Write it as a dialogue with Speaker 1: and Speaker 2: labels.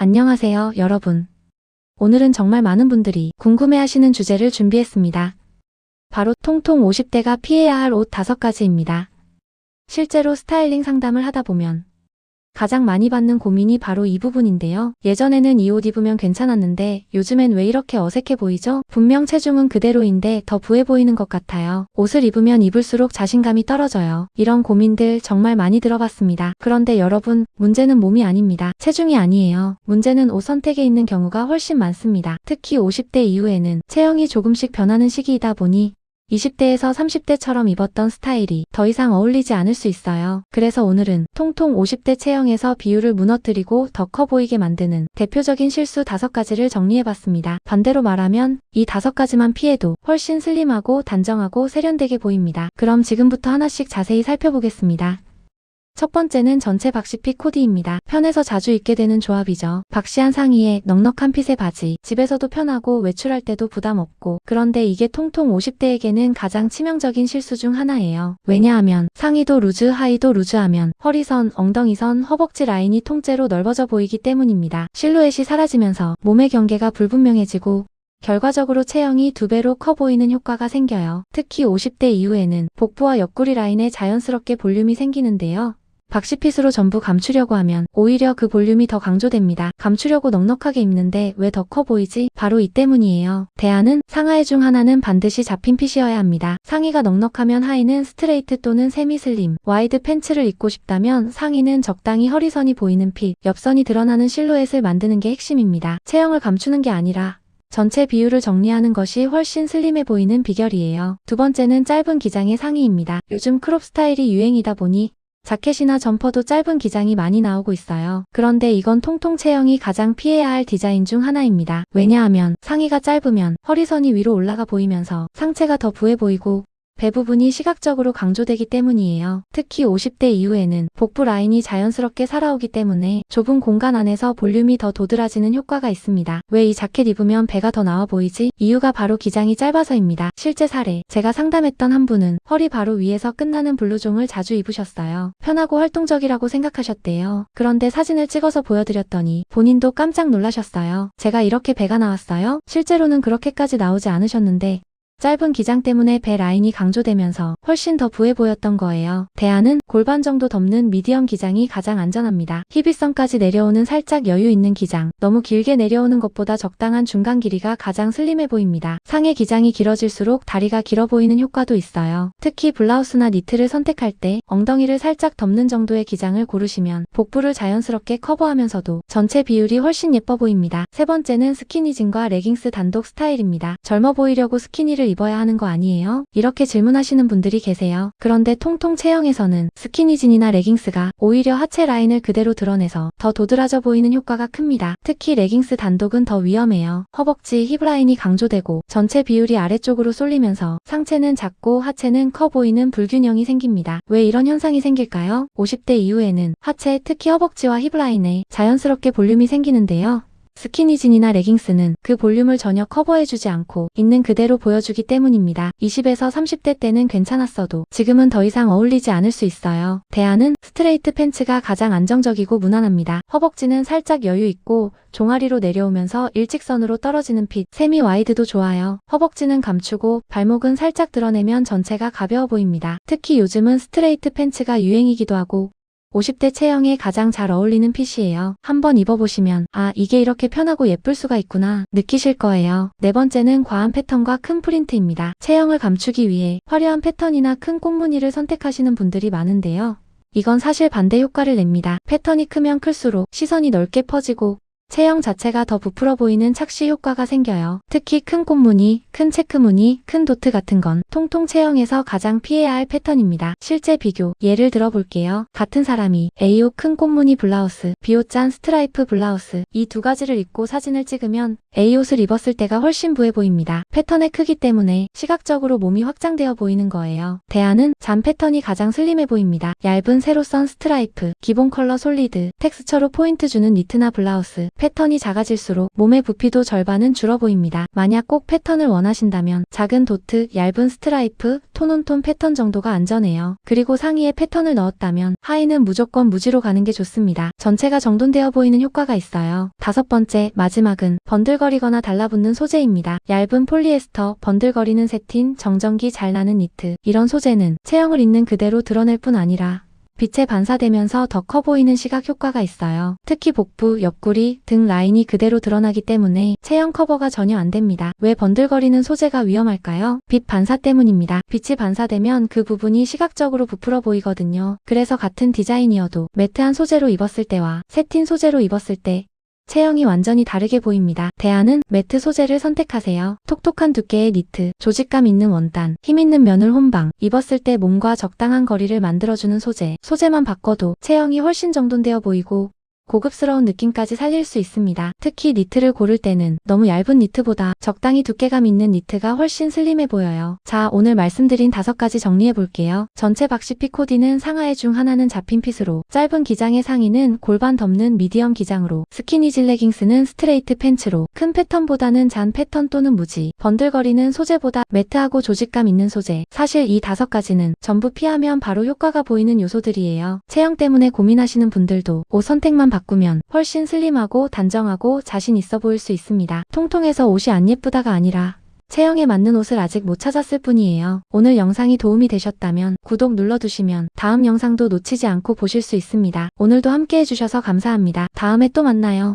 Speaker 1: 안녕하세요, 여러분. 오늘은 정말 많은 분들이 궁금해하시는 주제를 준비했습니다. 바로 통통 50대가 피해야 할 옷 5가지입니다. 실제로 스타일링 상담을 하다 보면 가장 많이 받는 고민이 바로 이 부분인데요. 예전에는 이 옷 입으면 괜찮았는데 요즘엔 왜 이렇게 어색해 보이죠? 분명 체중은 그대로인데 더 부해 보이는 것 같아요. 옷을 입으면 입을수록 자신감이 떨어져요. 이런 고민들 정말 많이 들어봤습니다. 그런데 여러분, 문제는 몸이 아닙니다. 체중이 아니에요. 문제는 옷 선택에 있는 경우가 훨씬 많습니다. 특히 50대 이후에는 체형이 조금씩 변하는 시기이다 보니 20대에서 30대처럼 입었던 스타일이 더 이상 어울리지 않을 수 있어요. 그래서 오늘은 통통 50대 체형에서 비율을 무너뜨리고 더 커 보이게 만드는 대표적인 실수 5가지를 정리해봤습니다. 반대로 말하면 이 5가지만 피해도 훨씬 슬림하고 단정하고 세련되게 보입니다. 그럼 지금부터 하나씩 자세히 살펴보겠습니다. 첫 번째는 전체 박시핏 코디입니다. 편해서 자주 입게 되는 조합이죠. 박시한 상의에 넉넉한 핏의 바지, 집에서도 편하고 외출할 때도 부담 없고. 그런데 이게 통통 50대에게는 가장 치명적인 실수 중 하나예요. 왜냐하면 상의도 루즈, 하의도 루즈하면 허리선, 엉덩이선, 허벅지 라인이 통째로 넓어져 보이기 때문입니다. 실루엣이 사라지면서 몸의 경계가 불분명해지고 결과적으로 체형이 2배로 커 보이는 효과가 생겨요. 특히 50대 이후에는 복부와 옆구리 라인에 자연스럽게 볼륨이 생기는데요. 박시핏으로 전부 감추려고 하면 오히려 그 볼륨이 더 강조됩니다. 감추려고 넉넉하게 입는데 왜 더 커 보이지? 바로 이 때문이에요. 대안은 상하의 중 하나는 반드시 잡힌 핏이어야 합니다. 상의가 넉넉하면 하의는 스트레이트 또는 세미 슬림, 와이드 팬츠를 입고 싶다면 상의는 적당히 허리선이 보이는 핏, 옆선이 드러나는 실루엣을 만드는 게 핵심입니다. 체형을 감추는 게 아니라 전체 비율을 정리하는 것이 훨씬 슬림해 보이는 비결이에요. 두 번째는 짧은 기장의 상의입니다. 요즘 크롭 스타일이 유행이다 보니 자켓이나 점퍼도 짧은 기장이 많이 나오고 있어요. 그런데 이건 통통 체형이 가장 피해야 할 디자인 중 하나입니다. 왜냐하면 상의가 짧으면 허리선이 위로 올라가 보이면서 상체가 더 부해 보이고 배 부분이 시각적으로 강조되기 때문이에요. 특히 50대 이후에는 복부 라인이 자연스럽게 살아오기 때문에 좁은 공간 안에서 볼륨이 더 도드라지는 효과가 있습니다. 왜 이 자켓 입으면 배가 더 나와 보이지? 이유가 바로 기장이 짧아서입니다. 실제 사례, 제가 상담했던 한 분은 허리 바로 위에서 끝나는 블루종을 자주 입으셨어요. 편하고 활동적이라고 생각하셨대요. 그런데 사진을 찍어서 보여드렸더니 본인도 깜짝 놀라셨어요. 제가 이렇게 배가 나왔어요? 실제로는 그렇게까지 나오지 않으셨는데 짧은 기장 때문에 배 라인이 강조되면서 훨씬 더 부해 보였던 거예요. 대안은 골반 정도 덮는 미디엄 기장이 가장 안전합니다. 힙윗선까지 내려오는 살짝 여유 있는 기장, 너무 길게 내려오는 것보다 적당한 중간 길이가 가장 슬림해 보입니다. 상의 기장이 길어질수록 다리가 길어 보이는 효과도 있어요. 특히 블라우스나 니트를 선택할 때 엉덩이를 살짝 덮는 정도의 기장을 고르시면 복부를 자연스럽게 커버하면서도 전체 비율이 훨씬 예뻐 보입니다. 세 번째는 스키니진과 레깅스 단독 스타일입니다. 젊어 보이려고 스키니를 입어야 하는 거 아니에요? 이렇게 질문하시는 분들이 계세요. 그런데 통통 체형에서는 스키니진이나 레깅스가 오히려 하체 라인을 그대로 드러내서 더 도드라져 보이는 효과가 큽니다. 특히 레깅스 단독은 더 위험해요. 허벅지, 힙 라인이 강조되고 전체 비율이 아래쪽으로 쏠리면서 상체는 작고 하체는 커 보이는 불균형이 생깁니다. 왜 이런 현상이 생길까요? 50대 이후에는 하체, 특히 허벅지와 힙 라인에 자연스럽게 볼륨이 생기는데요. 스키니진이나 레깅스는 그 볼륨을 전혀 커버해주지 않고 있는 그대로 보여주기 때문입니다. 20에서 30대 때는 괜찮았어도 지금은 더 이상 어울리지 않을 수 있어요. 대안은 스트레이트 팬츠가 가장 안정적이고 무난합니다. 허벅지는 살짝 여유 있고 종아리로 내려오면서 일직선으로 떨어지는 핏, 세미 와이드도 좋아요. 허벅지는 감추고 발목은 살짝 드러내면 전체가 가벼워 보입니다. 특히 요즘은 스트레이트 팬츠가 유행이기도 하고 50대 체형에 가장 잘 어울리는 핏이에요. 한번 입어보시면 아, 이게 이렇게 편하고 예쁠 수가 있구나 느끼실 거예요. 네 번째는 과한 패턴과 큰 프린트입니다. 체형을 감추기 위해 화려한 패턴이나 큰 꽃무늬를 선택하시는 분들이 많은데요. 이건 사실 반대 효과를 냅니다. 패턴이 크면 클수록 시선이 넓게 퍼지고 체형 자체가 더 부풀어 보이는 착시 효과가 생겨요. 특히 큰 꽃무늬, 큰 체크무늬, 큰 도트 같은 건 통통 체형에서 가장 피해야 할 패턴입니다. 실제 비교, 예를 들어 볼게요. 같은 사람이 A옷 큰 꽃무늬 블라우스, B옷 짠 스트라이프 블라우스, 이 2가지를 입고 사진을 찍으면 A옷을 입었을 때가 훨씬 부해 보입니다. 패턴의 크기 때문에 시각적으로 몸이 확장되어 보이는 거예요. 대안은 잔 패턴이 가장 슬림해 보입니다. 얇은 세로선 스트라이프, 기본 컬러 솔리드, 텍스처로 포인트 주는 니트나 블라우스, 패턴이 작아질수록 몸의 부피도 절반은 줄어 보입니다. 만약 꼭 패턴을 원하신다면 작은 도트, 얇은 스트라이프, 톤온톤 패턴 정도가 안전해요. 그리고 상의에 패턴을 넣었다면 하의는 무조건 무지로 가는 게 좋습니다. 전체가 정돈되어 보이는 효과가 있어요. 다섯 번째, 마지막은 번들거리거나 달라붙는 소재입니다. 얇은 폴리에스터, 번들거리는 세틴, 정전기 잘 나는 니트. 이런 소재는 체형을 있는 그대로 드러낼 뿐 아니라 빛에 반사되면서 더 커 보이는 시각 효과가 있어요. 특히 복부, 옆구리, 등 라인이 그대로 드러나기 때문에 체형 커버가 전혀 안 됩니다. 왜 번들거리는 소재가 위험할까요? 빛 반사 때문입니다. 빛이 반사되면 그 부분이 시각적으로 부풀어 보이거든요. 그래서 같은 디자인이어도 매트한 소재로 입었을 때와 세틴 소재로 입었을 때 체형이 완전히 다르게 보입니다. 대안은 매트 소재를 선택하세요. 톡톡한 두께의 니트, 조직감 있는 원단, 힘있는 면을 혼방, 입었을 때 몸과 적당한 거리를 만들어주는 소재. 소재만 바꿔도 체형이 훨씬 정돈되어 보이고 고급스러운 느낌까지 살릴 수 있습니다. 특히 니트를 고를 때는 너무 얇은 니트보다 적당히 두께감 있는 니트가 훨씬 슬림해 보여요. 자, 오늘 말씀드린 5가지 정리해 볼게요. 전체 박시핏 코디는 상하의 중 하나는 잡힌 핏으로, 짧은 기장의 상의는 골반 덮는 미디엄 기장으로, 스키니질 레깅스는 스트레이트 팬츠로, 큰 패턴보다는 잔 패턴 또는 무지, 번들거리는 소재보다 매트하고 조직감 있는 소재. 사실 이 5가지는 전부 피하면 바로 효과가 보이는 요소들이에요. 체형 때문에 고민하시는 분들도 옷 선택만 바꾸면 훨씬 슬림하고 단정하고 자신 있어 보일 수 있습니다. 통통해서 옷이 안 예쁘다가 아니라 체형에 맞는 옷을 아직 못 찾았을 뿐이에요. 오늘 영상이 도움이 되셨다면 구독 눌러두시면 다음 영상도 놓치지 않고 보실 수 있습니다. 오늘도 함께 해주셔서 감사합니다. 다음에 또 만나요.